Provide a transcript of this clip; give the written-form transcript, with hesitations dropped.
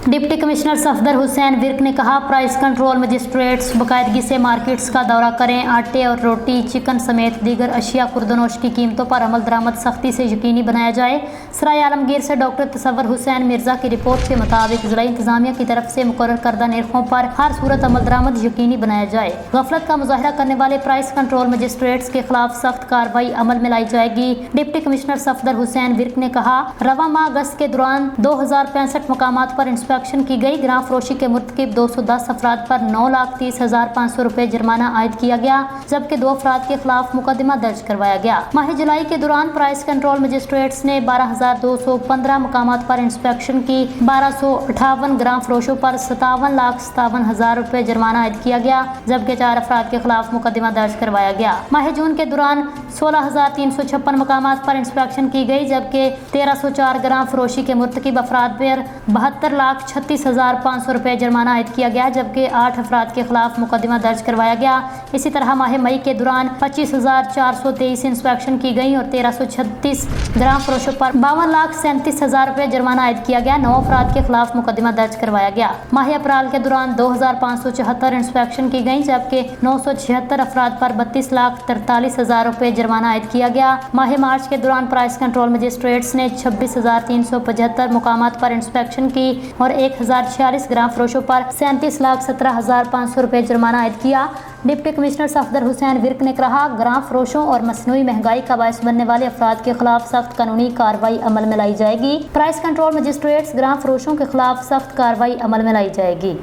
Deputy commissioner Safdar Hussain Virk ने कहा, price control magistrates बाकायदगी से मार्केट्स का दौरा करें। आटे और रोटी, चिकन समेत दीगर अशिया खुर्दनोश की कीमतों पर अमल दरामद सख्ती से यकीनी बनाया जाए। सराय आलमगीर से डॉक्टर तसव्वुर हुसैन मिर्जा की रिपोर्ट के मुताबिक जिला इंतजामिया की तरफ से मुकर्रर करदा निर्खों पर हर सूरत अमल दरामद यकीनी बनाया जाए। गफलत का मुजाहरा करने वाले प्राइस कंट्रोल मजिस्ट्रेट्स के खिलाफ सख्त कार्रवाई अमल में लाई जाएगी। डिप्टी कमिश्नर सफदर हुसैन विर्क ने कहा, रवा माह अगस्त के दौरान 2065 मकामात पर इंस्पेक्शन की गई। गिरां फरोशी के मुर्तकिब 210 अफराद पर 9,30,500 रुपए जुर्माना आयद किया गया, जबकि 2 अफराद के खिलाफ मुकदमा दर्ज करवाया गया। माह जुलाई के दौरान प्राइस कंट्रोल मजिस्ट्रेट्स ने 12,215 मकामात पर इंस्पेक्शन की। 1258 ग्राम फरोशों पर 57,57,000 रुपए जुर्माना आयद किया गया, जबकि 4 अफराद के खिलाफ मुकदमा दर्ज करवाया गया। माह जून के दौरान 16,356 मकामात पर इंस्पेक्शन की गई, जबकि 1,304 ग्राम फरोशी के मुर्तकिब अफराद पर 72,36,500 रुपए जुर्माना आयद किया गया, जबकि 8 अफराद के खिलाफ मुकदमा दर्ज करवाया गया। इसी तरह माह मई के दौरान 25,423 इंस्पेक्शन की गई और 1,336 ग्राम फरोशों पर 52,37,000 रुपए जुर्माना आयद किया गया। 9 अफराद के खिलाफ मुकदमा दर्ज करवाया गया। माह अप्रैल के दौरान 2,574 इंस्पेक्शन की गई, जबकि 976 अफराद पर 32,43,000 रुपए जुर्माना आयद किया गया। माह मार्च के दौरान प्राइस कंट्रोल मजिस्ट्रेट्स ने 26,375 मुकामात पर इंस्पेक्शन की और 1,046 ग्राम फरोशों पर 37,17,500 रुपए जुर्माना आयद किया। डिप्टी कमिश्नर सफदर हुसैन विर्क ने कहा, ग्राम फरोशों और मसनूई महंगाई का बायस बनने वाले अफराद के खिलाफ सख्त कानूनी कार्रवाई अमल में लाई जाएगी। प्राइस कंट्रोल मजिस्ट्रेट्स ग्राम फरोशों के खिलाफ सख्त कार्रवाई अमल में लाई जाएगी।